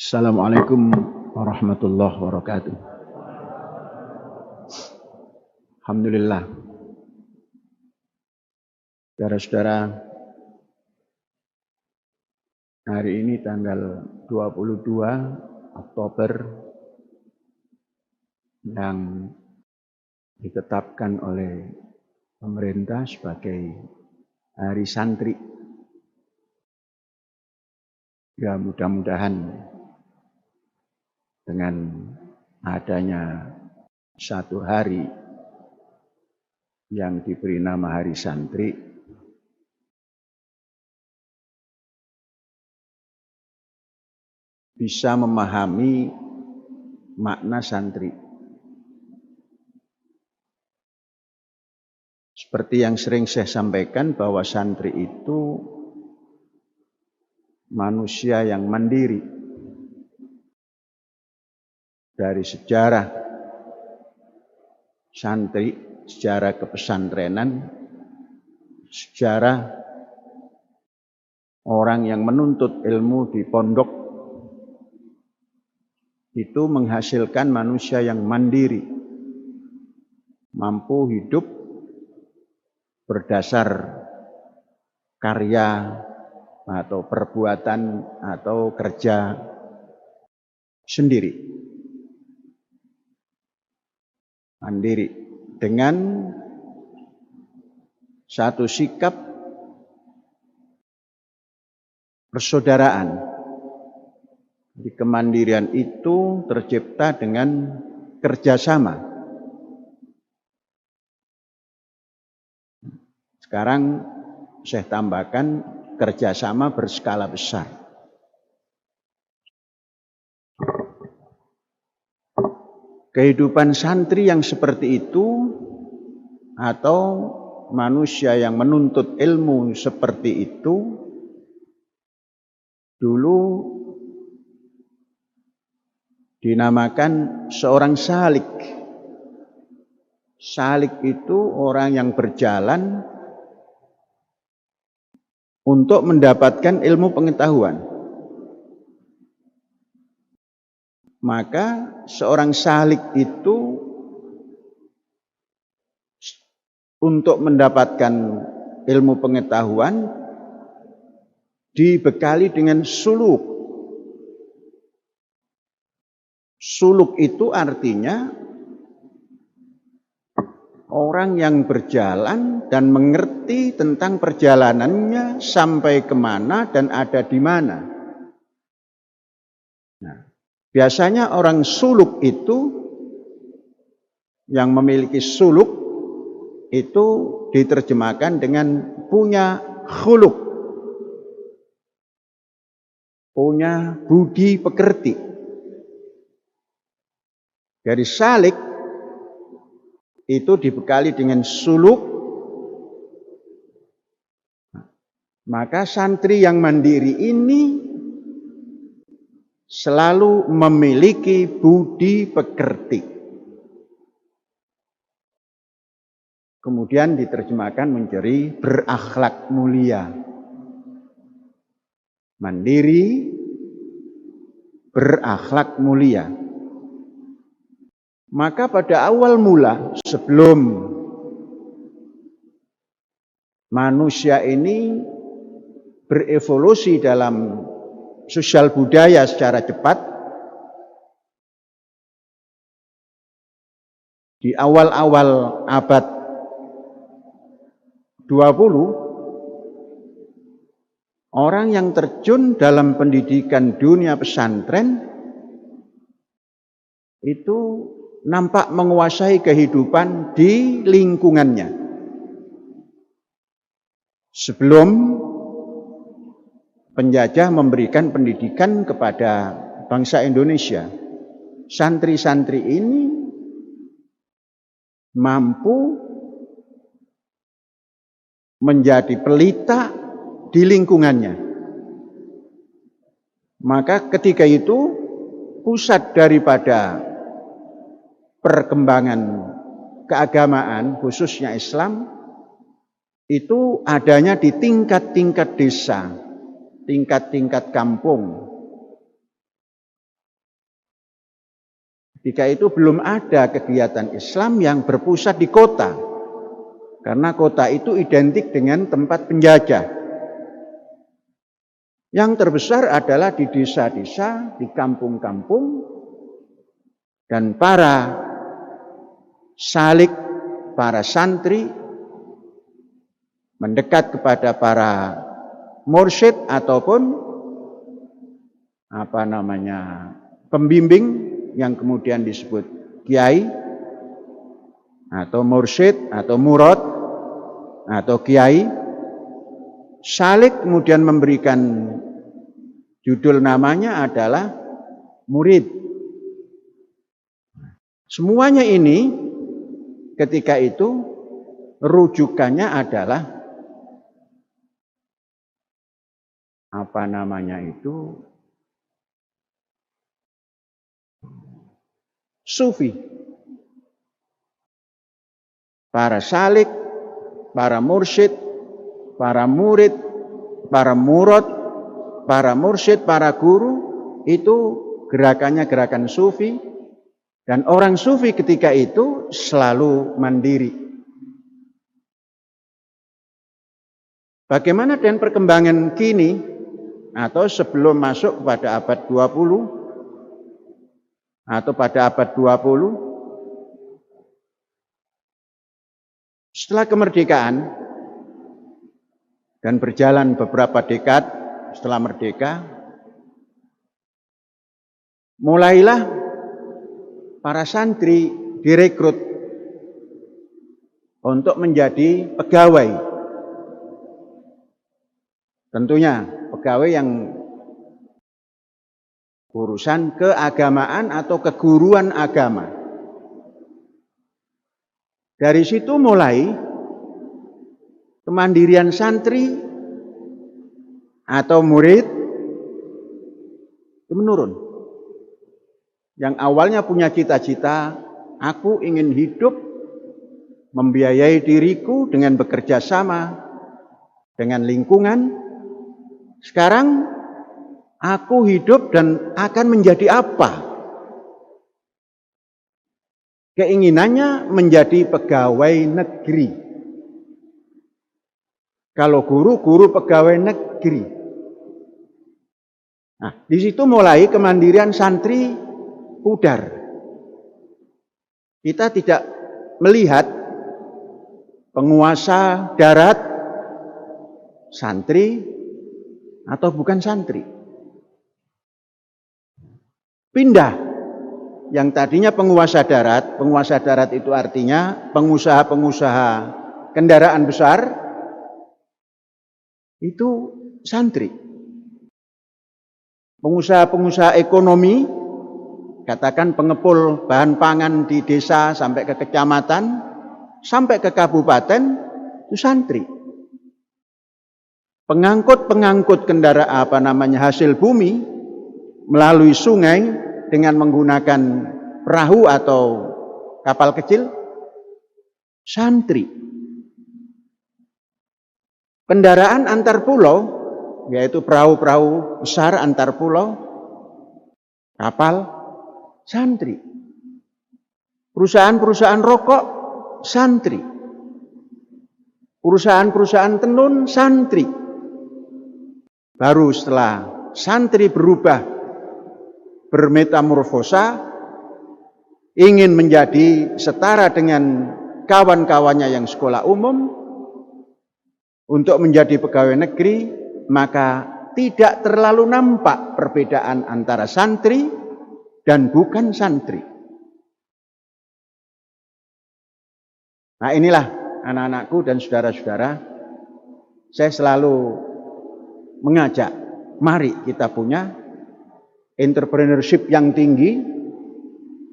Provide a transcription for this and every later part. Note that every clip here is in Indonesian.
Assalamualaikum warahmatullahi wabarakatuh. Alhamdulillah. Saudara-saudara, hari ini tanggal 22 Oktober yang ditetapkan oleh pemerintah sebagai Hari Santri. Ya, mudah-mudahan dengan adanya satu hari yang diberi nama Hari Santri, bisa memahami makna santri. Seperti yang sering saya sampaikan bahwa santri itu manusia yang mandiri. Dari sejarah santri, sejarah kepesantrenan, sejarah orang yang menuntut ilmu di pondok, itu menghasilkan manusia yang mandiri, mampu hidup berdasar karya atau perbuatan atau kerja sendiri. Mandiri dengan satu sikap persaudaraan. Di kemandirian itu tercipta dengan kerjasama. Sekarang saya tambahkan kerjasama berskala besar. Kehidupan santri yang seperti itu atau manusia yang menuntut ilmu seperti itu dulu dinamakan seorang salik. Salik itu orang yang berjalan untuk mendapatkan ilmu pengetahuan. Maka seorang salik itu untuk mendapatkan ilmu pengetahuan dibekali dengan suluk. Suluk itu artinya orang yang berjalan dan mengerti tentang perjalanannya sampai kemana dan ada di mana. Nah, biasanya orang suluk itu, yang memiliki suluk itu diterjemahkan dengan punya khuluk, punya budi pekerti. Dari salik itu dibekali dengan suluk, maka santri yang mandiri ini selalu memiliki budi pekerti. Kemudian diterjemahkan menjadi berakhlak mulia. Mandiri, berakhlak mulia. Maka pada awal mula, sebelum manusia ini berevolusi dalam sosial budaya secara cepat, di awal-awal abad 20, orang yang terjun dalam pendidikan dunia pesantren itu nampak menguasai kehidupan di lingkungannya. Sebelum penjajah memberikan pendidikan kepada bangsa Indonesia, santri-santri ini mampu menjadi pelita di lingkungannya. Maka ketika itu pusat daripada perkembangan keagamaan, khususnya Islam, itu adanya di tingkat-tingkat desa, tingkat-tingkat kampung. Ketika itu belum ada kegiatan Islam yang berpusat di kota. Karena kota itu identik dengan tempat penjajah. Yang terbesar adalah di desa-desa, di kampung-kampung, dan para salik, para santri mendekat kepada para mursyid ataupun pembimbing yang kemudian disebut kiai atau mursyid atau murad atau kiai. Salik kemudian memberikan judul namanya adalah murid. Semuanya ini ketika itu rujukannya adalah sufi. Para salik, para mursyid, para murid, para murad, para mursyid, para guru, itu gerakannya gerakan sufi. Dan orang sufi ketika itu selalu mandiri. Bagaimana dengan perkembangan kini atau sebelum masuk pada abad 20 atau pada abad 20? Setelah kemerdekaan dan berjalan beberapa dekad setelah merdeka, mulailah para santri direkrut untuk menjadi pegawai. Tentunya pegawai yang urusan keagamaan atau keguruan agama. Dari situ mulai kemandirian santri atau murid itu menurun. Yang awalnya punya cita-cita, aku ingin hidup membiayai diriku dengan bekerja sama dengan lingkungan. Sekarang aku hidup dan akan menjadi apa? Keinginannya menjadi pegawai negeri. Kalau guru pegawai negeri. Nah, di situ mulai kemandirian santri pudar. Kita tidak melihat penguasa darat santri atau bukan santri. Pindah. Yang tadinya penguasa darat itu artinya pengusaha-pengusaha kendaraan besar, itu santri. Pengusaha-pengusaha ekonomi, katakan pengepul bahan pangan di desa sampai ke kecamatan, sampai ke kabupaten, itu santri. Pengangkut kendaraan hasil bumi melalui sungai dengan menggunakan perahu atau kapal kecil, santri. Kendaraan antar pulau, yaitu perahu-perahu besar antar pulau, kapal, santri. Perusahaan-perusahaan rokok, santri. Perusahaan-perusahaan tenun, santri. Baru setelah santri berubah, bermetamorfosa, ingin menjadi setara dengan kawan-kawannya yang sekolah umum, untuk menjadi pegawai negeri, maka tidak terlalu nampak perbedaan antara santri dan bukan santri. Nah, inilah anak-anakku dan saudara-saudara, saya selalu mengajak, mari kita punya entrepreneurship yang tinggi.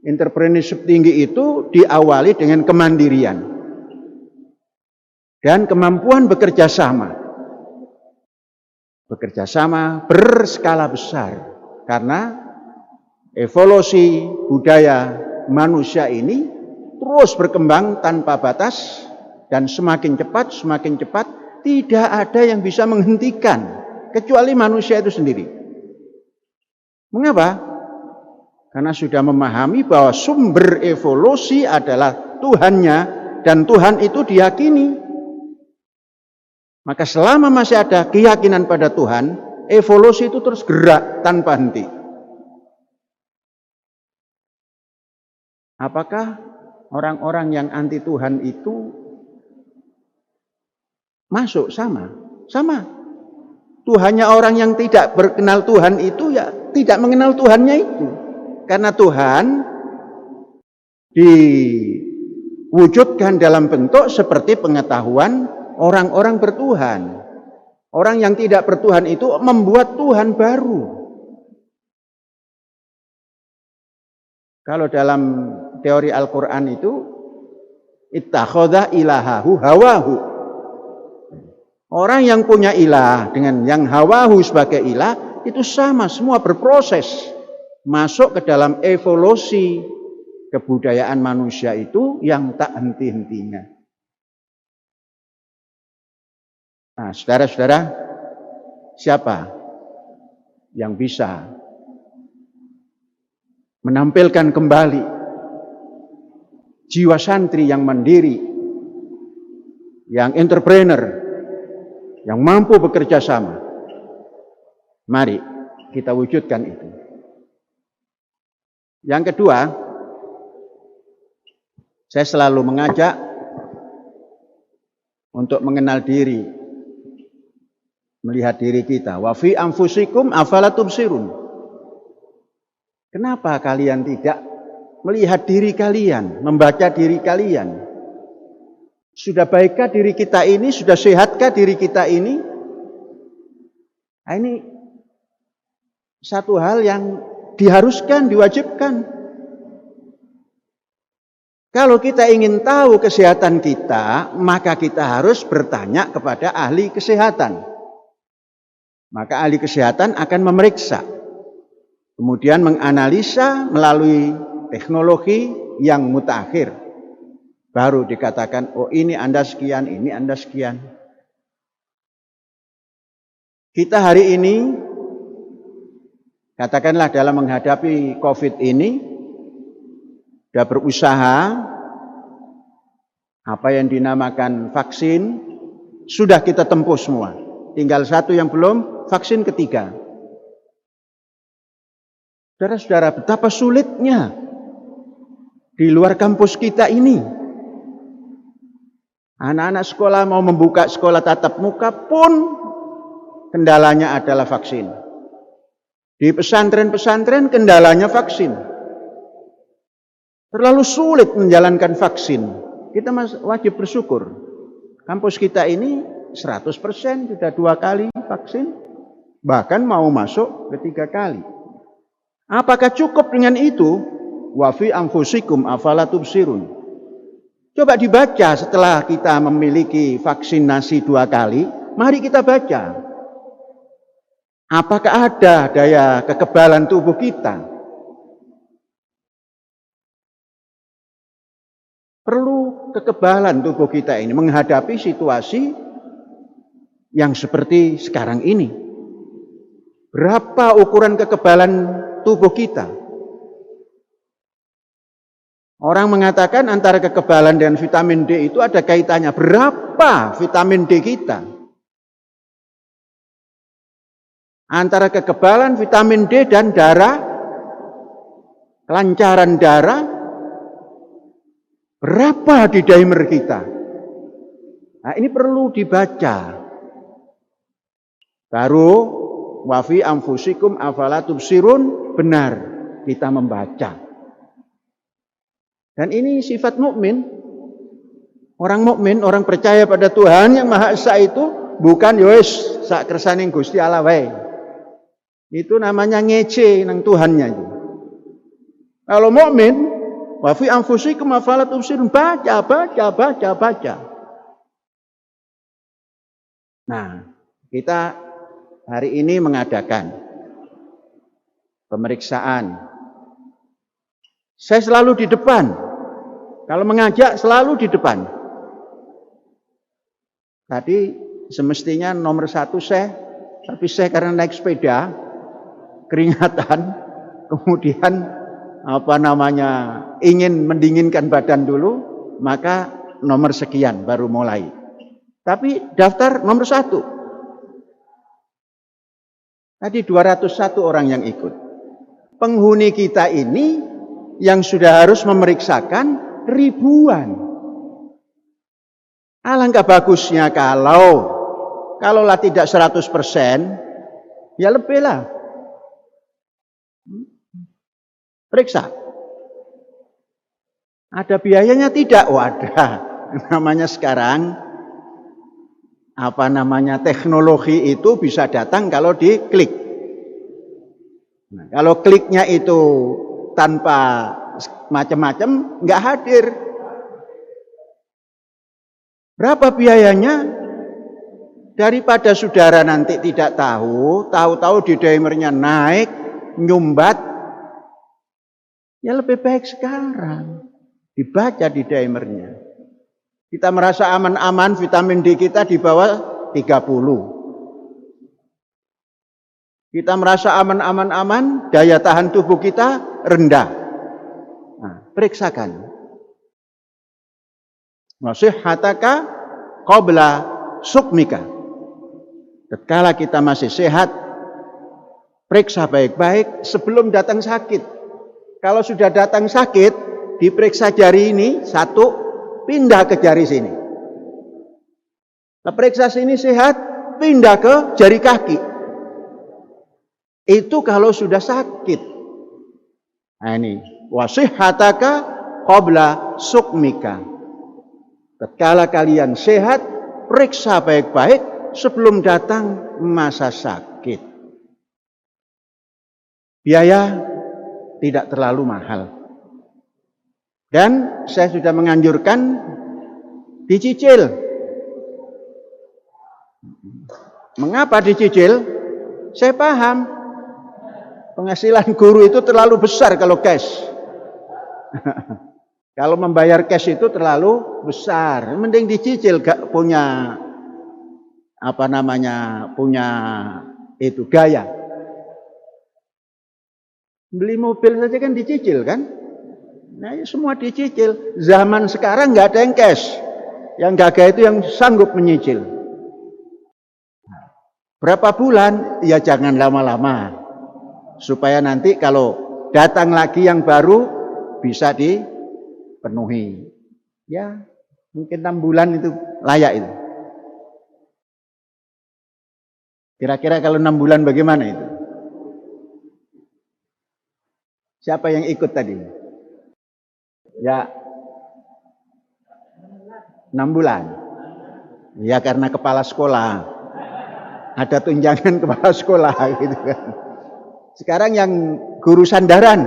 Entrepreneurship tinggi itu diawali dengan kemandirian dan kemampuan bekerja sama. Bekerja sama berskala besar, karena evolusi budaya manusia ini terus berkembang tanpa batas dan semakin cepat tidak ada yang bisa menghentikan kecuali manusia itu sendiri. Mengapa? Karena sudah memahami bahwa sumber evolusi adalah Tuhannya dan Tuhan itu diyakini. Maka selama masih ada keyakinan pada Tuhan, evolusi itu terus gerak tanpa henti. Apakah orang-orang yang anti Tuhan itu masuk? Sama. Tuhannya orang yang tidak berkenal Tuhan itu ya tidak mengenal Tuhannya itu. Karena Tuhan diwujudkan dalam bentuk seperti pengetahuan orang-orang bertuhan. Orang yang tidak bertuhan itu membuat Tuhan baru. Kalau dalam teori Al-Quran itu ittakhadha ilahahu hawahu. Orang yang punya ilah dengan yang hawahu sebagai ilah itu sama, semua berproses masuk ke dalam evolusi kebudayaan manusia itu yang tak henti-hentinya. Nah, saudara-saudara, siapa yang bisa menampilkan kembali jiwa santri yang mandiri, yang entrepreneur, yang mampu bekerja sama? Mari kita wujudkan itu. Yang kedua, saya selalu mengajak untuk mengenal diri, melihat diri kita. Wa fi anfusikum afala tubsirun. Kenapa kalian tidak melihat diri kalian, membaca diri kalian? Sudah baikkah diri kita ini? Sudah sehatkah diri kita ini? Nah, ini satu hal yang diharuskan, diwajibkan. Kalau kita ingin tahu kesehatan kita, maka kita harus bertanya kepada ahli kesehatan. Maka ahli kesehatan akan memeriksa, kemudian menganalisa melalui teknologi yang mutakhir. Baru dikatakan, oh ini Anda sekian, ini Anda sekian. Kita hari ini, katakanlah dalam menghadapi COVID ini, sudah berusaha, apa yang dinamakan vaksin, sudah kita tempuh semua. Tinggal satu yang belum, vaksin ketiga. Saudara-saudara, betapa sulitnya di luar kampus kita ini. Anak-anak sekolah mau membuka sekolah tatap muka pun kendalanya adalah vaksin. Di pesantren-pesantren kendalanya vaksin. Terlalu sulit menjalankan vaksin. Kita wajib bersyukur. Kampus kita ini 100% sudah 2 kali vaksin. Bahkan mau masuk ketiga kali. Apakah cukup dengan itu? Wa fi anfusikum afala tubsirun. Coba dibaca setelah kita memiliki vaksinasi 2 kali. Mari kita baca. Apakah ada daya kekebalan tubuh kita? Perlu kekebalan tubuh kita ini menghadapi situasi yang seperti sekarang ini. Berapa ukuran kekebalan tubuh kita? Orang mengatakan antara kekebalan dan vitamin D itu ada kaitannya. Berapa vitamin D kita? Antara kekebalan vitamin D dan darah, kelancaran darah, berapa di dimer kita? Nah, ini perlu dibaca. Baru wa fi anfusikum afala tubsirun, benar kita membaca. Dan ini sifat mukmin. Orang mukmin, orang percaya pada Tuhan yang Maha Esa itu bukan yowes sak kersaning Gusti Allah wae. Itu namanya ngece nang Tuhannya itu. Kalau mukmin, wa fi anfusikum afala tubsirun, baca. Nah, kita hari ini mengadakan pemeriksaan. Saya selalu di depan. Kalau mengajak selalu di depan. Tadi semestinya nomor 1 saya, tapi saya karena naik sepeda, keringatan, kemudian ingin mendinginkan badan dulu, maka nomor sekian baru mulai. Tapi daftar nomor 1. Tadi 201 orang yang ikut. Penghuni kita ini yang sudah harus memeriksakan ribuan. Alangkah bagusnya kalaulah tidak 100%, ya lebih lah. Periksa. Ada biayanya tidak? Oh ada. Namanya sekarang teknologi itu bisa datang kalau diklik. Nah, kalau kliknya itu tanpa macam-macam, nggak hadir. Berapa biayanya? Daripada saudara nanti tidak tahu-tahu di dimernya naik, nyumbat. Ya lebih baik sekarang dibaca di dimernya. Kita merasa aman-aman, vitamin D kita di bawah 30. Kita merasa aman-aman, daya tahan tubuh kita rendah. Nah, periksakan. Wasihhataka qabla sukmika. Tatkala kita masih sehat, periksa baik-baik sebelum datang sakit. Kalau sudah datang sakit, diperiksa jari ini 1, pindah ke jari sini. Nah, periksa sini sehat, pindah ke jari kaki. Itu kalau sudah sakit. Nah ini, wasihhataka qabla sukmika. Tatkala kalian sehat, periksa baik-baik sebelum datang masa sakit. Biaya tidak terlalu mahal. Dan saya sudah menganjurkan dicicil. Mengapa dicicil? Saya paham. Penghasilan guru itu terlalu besar kalau cash. Kalau membayar cash itu terlalu besar. Mending dicicil, gak punya punya itu gaya. Beli mobil saja kan dicicil kan? Nah, semua dicicil. Zaman sekarang nggak ada yang cash. Yang gagah itu yang sanggup menyicil. Berapa bulan? Ya jangan lama-lama. Supaya nanti kalau datang lagi yang baru bisa dipenuhi. Ya, mungkin 6 bulan itu layak itu. Kira-kira kalau 6 bulan bagaimana itu? Siapa yang ikut tadi? Ya, 6 bulan. Ya karena kepala sekolah. Ada tunjangan kepala sekolah gitu kan. Sekarang yang guru sandaran,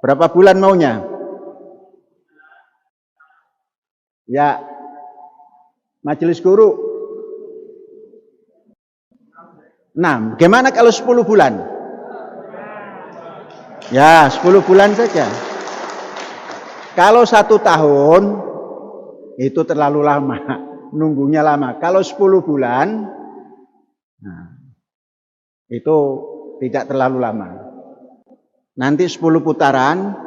berapa bulan maunya? Ya, majelis guru 6. Bagaimana kalau 10 bulan? Ya, 10 bulan saja. Kalau 1 tahun, itu terlalu lama. Nunggunya lama. Kalau 10 bulan, nah, itu tidak terlalu lama. Nanti 10 putaran,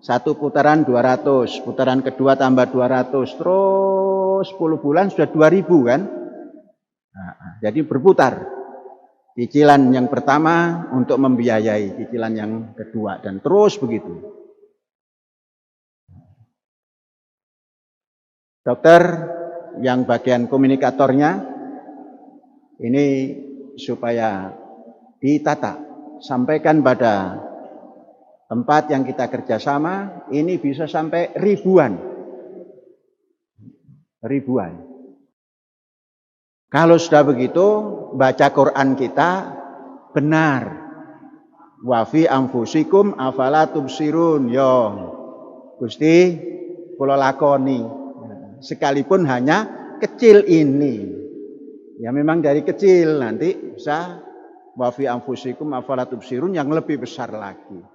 1 putaran 200, putaran kedua tambah 200, terus 10 bulan sudah 2000 kan? Nah, jadi berputar. Cicilan yang pertama untuk membiayai cicilan yang kedua dan terus begitu. Dokter yang bagian komunikatornya ini supaya ditata, sampaikan pada tempat yang kita kerjasama, ini bisa sampai ribuan. Kalau sudah begitu, baca Quran kita benar. Wa fi anfusikum afala tubsirun. Yo, Gusti, kula lakoni. Sekalipun hanya kecil ini. Ya memang dari kecil, nanti bisa wa fi anfusikum afala tubsirun yang lebih besar lagi.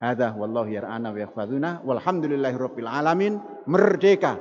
Hadza wallahu yar'ana wa yahfazuna walhamdulillahirabbil alamin. Merdeka.